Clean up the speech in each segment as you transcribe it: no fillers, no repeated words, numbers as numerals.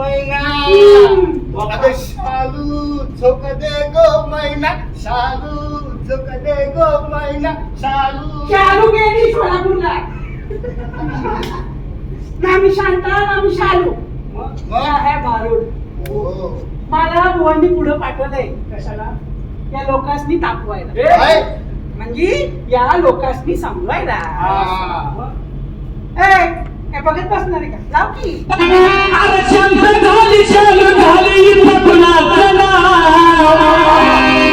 मैना अगं शालू झोक दे गो मैना शालू झोक दे गो मैना शालू शालू गेली सोलापूरला. नामी शांता नामी शालू है भारूड. हो मला बुवांनी पुढे पाठवलंय. कशाला? या लोकांनी तापवायला, काय? म्हणजे या लोकांनी समजवायला. काय बघत बसणार आहे का? लाव की. अरे शांत झाली शालू झाली इथं कुणाचं नाव.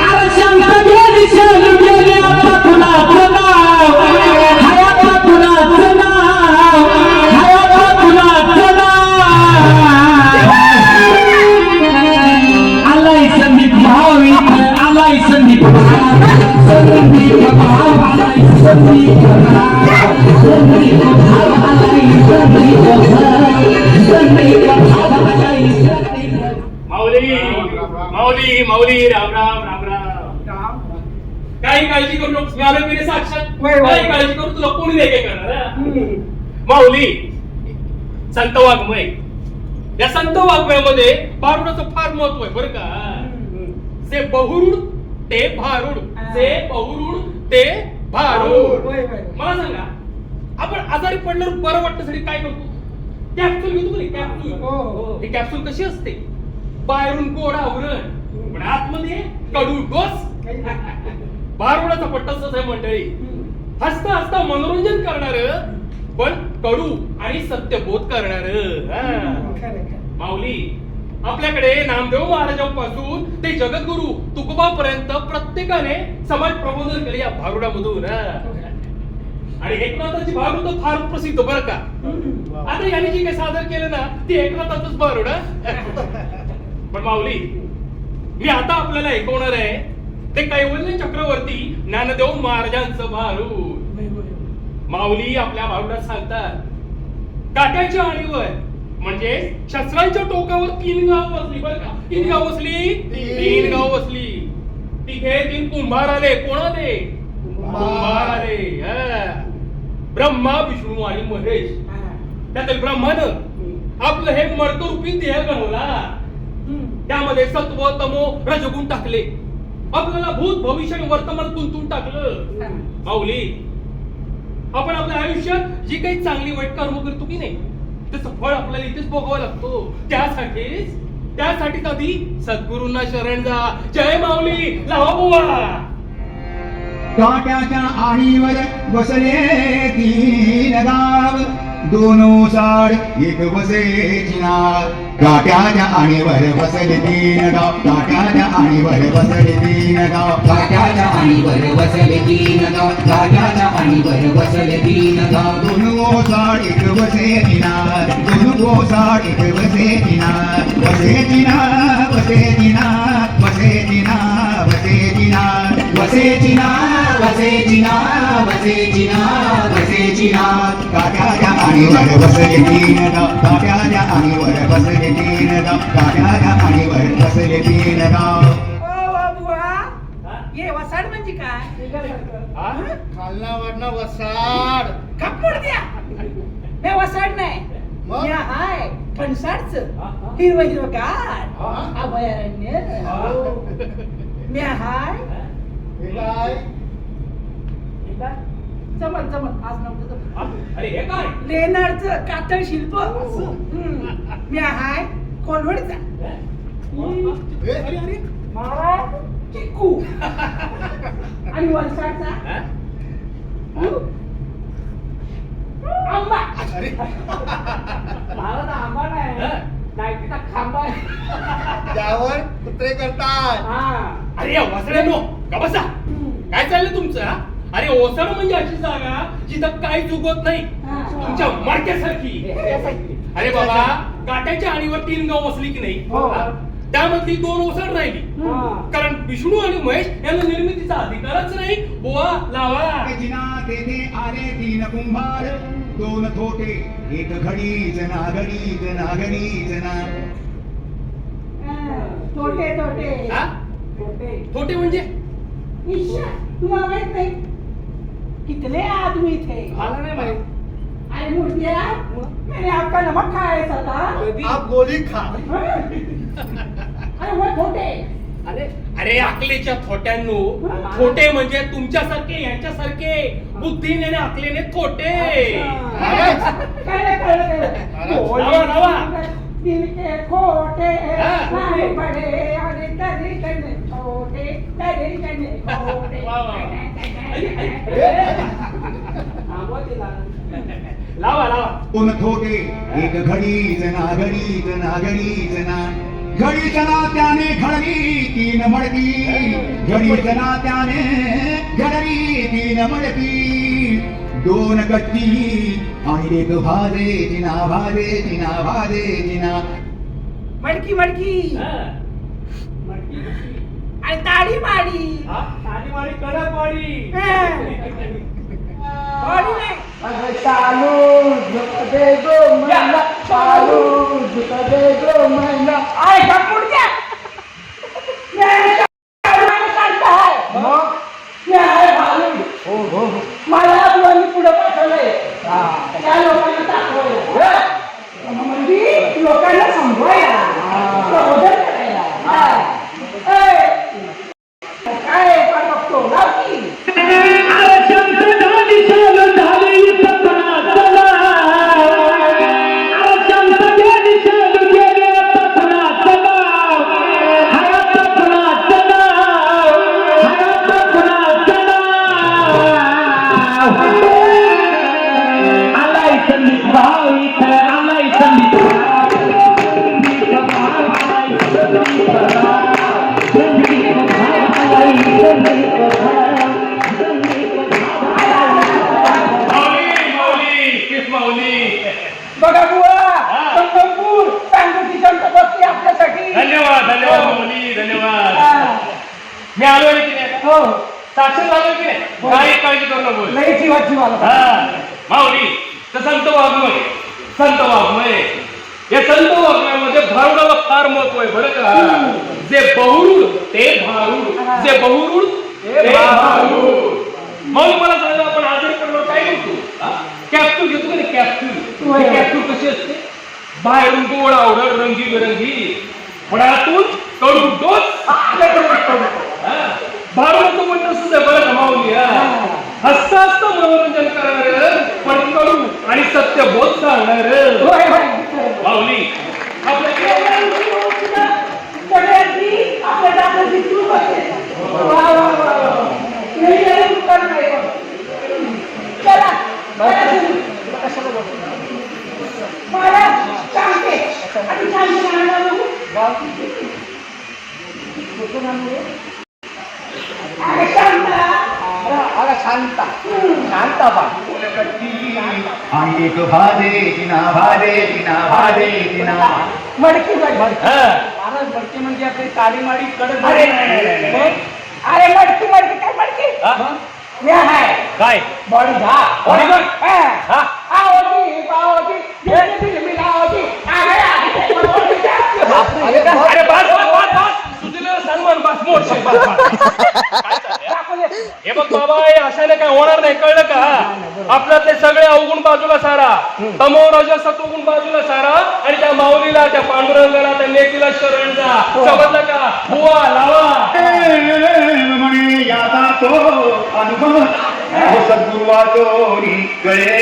अरे शांत झाली शालू गेली आता कुणाचं नाव. हाय आता कुणाचं नाव. हाय आता कुणाचं नाव. आलाय संदीप भाव इथं आलाय संदीप भाव. संदीप भाव आलाय संदीप भाव. संदीप भाव आलाय संदीप माऊली माऊली माऊली राम राम राम राम. काही काळजी करू नको. मी आलो मेरे साक्षात. काही काळजी करू तुला कोणी नाही काय करणार. माऊली संत वाङ्मय. या संत वाङ्मयामध्ये भारुडाचं फार महत्व आहे बरं का. से बहुरूढ ते भारूड. से बहुरूढ ते भारूड. मला सांगा आपण आजारी पडल्यावर बरं वाटण्यासाठी काय करतो? कॅप्सूल घेतो की कॅप्सूल. ही कॅप्सूल कशी असते? बाहेरून गोड आवरण पण आतमध्ये कडू डोस. भारुडाचा पट्टा तसंच आहे मंडळी. हसता हसता मनोरंजन करणार पण कडू आणि सत्यबोध करणार. माऊली आपल्याकडे नामदेव महाराजांपासून ते जगद्गुरु तुकोबापर्यंत प्रत्येकाने समाज प्रबोधन केले या भारुडामधून. आणि एकनाथाची भारूड फार प्रसिद्ध बरं का. आता याने जे काही सादर केलं ना ते एकनाथाचंच भारूड. पण माऊली मी आता आपल्याला ऐकवणार आहे ते कैवल्य चक्रवर्ती ज्ञानदेव महाराजांचं भारूड. माऊली आपल्या भारुडात सांगतात काट्याच्या आणीवर म्हणजे शस्त्रांच्या टोकावर 3 गाव बसली बरं का. किती गाव बसली? 3 गाव बसली. तिथे 3 कुंभार आले. कोण आले? कुंभार आले. ब्रह्मा विष्णू आणि महेश. त्यातील ब्रह्मानं आपलं हे मर्तरूपी देह बनवला. त्यामध्ये सत्व तमो रजगुण टाकले. आपल्याला भूत भविष्य आणि वर्तमान गुंतून टाकलं. माऊली आपण आपल्या आयुष्यात जी काही चांगली वाईट कर्म करतो की नाही त्याचं फळ आपल्याला इथेच भोगावं लागतो. त्यासाठीच आधी सद्गुरूंना शरण जा. जय माऊली. लावा बुवा. काट्याच्या आणीवर बसले 3 गाव. दोनो साड एक बसे चिनार. काट्याच्या आणीवर बसले 3 गाव. काट्याच्या आणीवर बसले 3 गाव. काट्याच्या आणीवर बसले 3 गाव. काट्याच्या आणीवर बसले 3 गाव. दोनो साड एक बसे चिनार. दोनो साड एक बसे चिनार. बसे चिनार बसे चिनार बसे चिनार बसे चिनार बसे चिनार बसे चिनार बसे चिनार बसे चिनार. काट्याच्या आणीवर बसले 3 गाव. काट्याच्या आणीवर बसले 3 गाव. काट्याच्या आणीवर बसले 3 गाव. ये वसाड म्हणजे काय? खालना वरना वसाड. कापड द्या. हे वसाड नाही. मग? या हाय फणसाडचं हिरवगार अभयारण्य. म्या हाय हे काय? जमल जमल आज नव्हतं. अरे हे काय? लेनारचं कातळ शिल्प. म्या हाय कोलवडचा. अरे अरे महाराज चिक्कू. आणि वलसाडचा आंबा. अरे महाराज आंबा नाही तिचा खांबा आहे. त्यावर कुत्रे करतात. अरे वसड्यानो का बसा. काय चाललंय तुमचं? अरे ओसाड म्हणजे अशी जागा जिथं काही चुकत नाही. तुमच्या मडक्यासारखी. अरे बाबा काट्याच्या आणीवर 3 गाव बसली की नाही त्यामधली 2 ओसाड राहिली. कारण विष्णू आणि महेश यांना निर्मितीचा अधिकारच नाही. बुवा लावा. तेथे आले 3 कुंभार. 2 थोटे एक घडीच ना घडीच ना घडीच ना. तोटे तोटे हा? तोटे. थोटे म्हणजे ईश्वर तुम्हाला माहित नाही कितने आदमी थे? मला नाही माहित. अरे मुर्गिया मैंने आपका नमक खाया है सरदार. आप गोली खा. अरे वो छोटे. अरे अकलेच्या थोट्यांनो, थोटे म्हणजे तुमच्यासारखे यांच्यासारखे बुद्धीने आणि अकलेने थोटे. दिल के खोटे हाँ. नाही बडे आणि तरी कने छोटे तरी कने खोटे. वा, वा. थांबवा तिला. लावा लावा. उन थोटे एक घडीच ना घडीच ना घडीच ना घडीच ना त्याने घडली तीन मडकी घडीच ना त्याने घडली तीन मडकी दोन कट्टी आणि एक भाजे जिना भाजे जिना भाजे जिना मडकी मडकी हा. आणि ताडी माडी. हा? साडीवाडी कडकवाडी. बॉडी नाही. चालू झुक दे गो मैना चालू झुक दे गो मैना. आय कपूर क्या मग मला लोकांनी पुढे पाठवलंय त्या लोकांना दाखवलं म्हणजे लोकांना समजवायला प्रबोधन करायला. काय पण बघतो लावकी. बघा बुवा संगमपूर सांगोची जनता बसली आपल्यासाठी. धन्यवाद धन्यवाद माऊली धन्यवाद. मी आलो रे की नाही? हो साक्षर झालो की नाही? काही काळजी करू नको. लई जीवाची मला. हा. माऊली तर संत वाङ्मय संत वाङ्मय या संत वाङ्मयामध्ये भारुडाला फार महत्व आहे बरं का. जे बहुरूढ ते भारूड जे बहुरूढ ते भारूड. मग मला सांगा आपण आजारी पडलो काय करतो? कॅप्सूल घेतो का नाही कॅप्सूल. कॅप्सूल कशी असते? बाहेरून गोड आवडत रंगीबेरंगी पण आतून कडू डोस. भारूडाचं म्हणणं सुद्धा बरं का माऊली. हसता हसता मनोरंजन करणार पण कडू आणि सत्यबोध सांगणार माऊली. सगळ्यांनी आपल्या दादाची चूक असते. वा वा वा. चला मला सांगते आणि शांता शांता बा. आणि एक भाजे जिना भाजे जिना भाजे जिना मडकी मडकी. महाराज मडकी म्हणजे आपली काळी माडी कडक. अरे अरे मडकी मडकी काय मडकी मी आहे काय बॉडी घा बॉडी घा? हा आवडी पावडी जेने बिल मिलावडी. अरे बस बस बस बस सुजलेला सन्मान बस मोर्चे बस बस. हे बघ बाबा हे अशाने काय होणार नाही कळलं का. आपल्यातले सगळे अवगुण बाजूला सारा तमो रज सत्वगुण बाजूला सारा आणि त्या माऊलीला त्या पांडुरंगाला त्या नेतीला शरण जा. समजलं का? बुवा लावा. म्हणे याचा तो अनुभव सद्गुरु वाचोनी कळे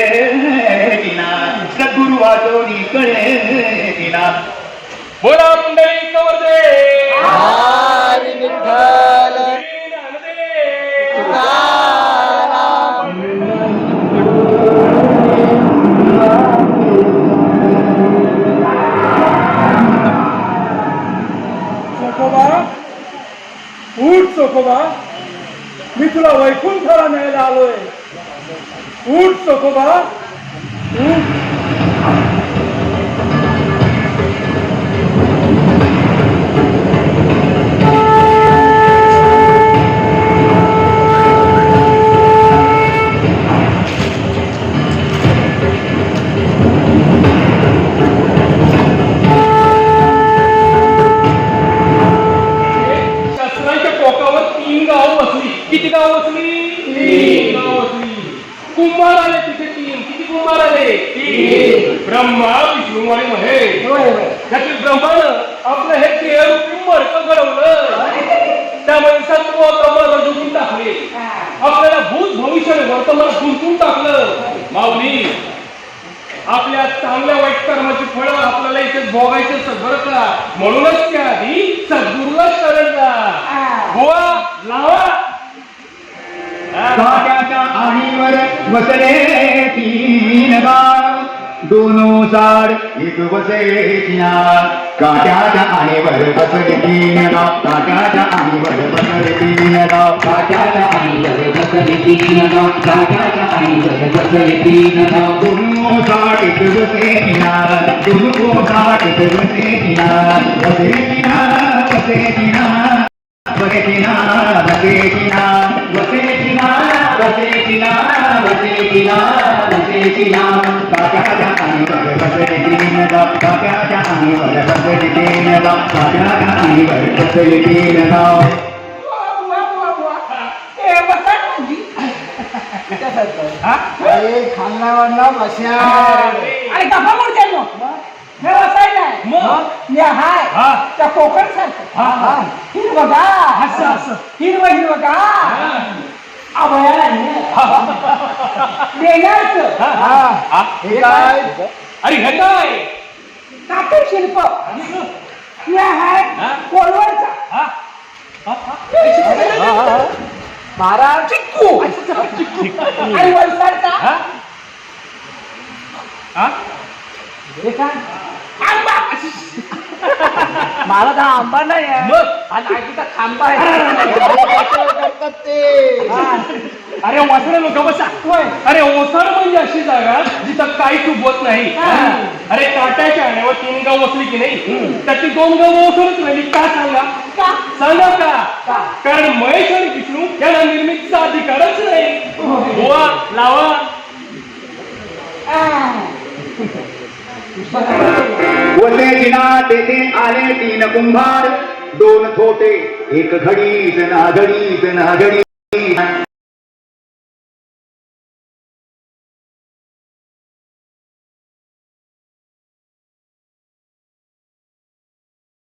तिना सद्गुरु वाचोनी कळे तिना. बोला मंडळी कवर दे. हरी विठ्ठल उठ चोखोबा, मी तुला वैकुंठाला न्यायला आलोय. उठ चोखोबा उठ. किती गाव बसली? 3 गाव बसली. कुंभार आले तिथे 3. किती कुंभार आले ब्रह्मा विष्णू आणि महेश. त्यातील ब्रह्मानं आपलं हे देहरूपी मडकं घडवलं. त्यामुळे सत्व ब्रह्माला जुळून टाकले. आपल्याला भूत भविष्य आणि वर्तमान गुंतून टाकलं. माऊली, आपल्या चांगल्या वाईट कर्माची फळं आपल्याला इथे भोगायचे बरं का. म्हणूनच त्या आधी सद्गुरूला शरण जा. बुवा लावा. काट्याच्या आणीवर बसले तीन गाव, दोनो साड एक बसे चिनार. काट्याच्या आणीवर बसले तीन गाव, काट्याच्या आणीवर बसले तीन गाव, काट्याच्या आणीवर बसले तीन गाव, काट्याच्या आणीवर बसले तीन गाव. दोनो साड एक बसे चिनार, दोनो साड एक बसे चिनार. बसे चिनार, बसे चिनार, बसे चिनार, बसे चिनार, बसे चिनार, बसे चिनार, बसे चिनार, बसे चिनार. काट्याच्या आणीवर बसले तीन गाव, काट्याच्या आणीवर बसले तीन गाव, काट्याच्या आणीवर बसले तीन गाव. अरे खाल्ला वाढला बशा. आणि गप्पा मोडते मग मी वसायला मी हाय त्या कोकण सारखं हिरवगा हिरव हिरवगा अभयाला हे काय? अरे हे काय? काटे शिल्प मी हाय कोलवरचा महाराज चिक्कू आणि वलसाडचा हे काय? आंबा. मला तर आंबा नाही आहे. मग? आणि आजीचा खांबा आहे. करतात ते. अरे वासरे लोक बसा. अरे ओसाड म्हणजे अशी जागा जिथं काही चुकवत नाही. अरे काट्याच्या आणेवर 3 गाव बसली की नाही, त्याची 2 गाव ओसरच राहिली. का सांगा? सांगा का? कारण महेश आणि विष्णू यांना निर्मितीचा अधिकारच नाही. बुवा लावा. वसे जिना तेथे आले 3 कुंभार, 2 छोटे एक घडीच ना घडीच ना घडी.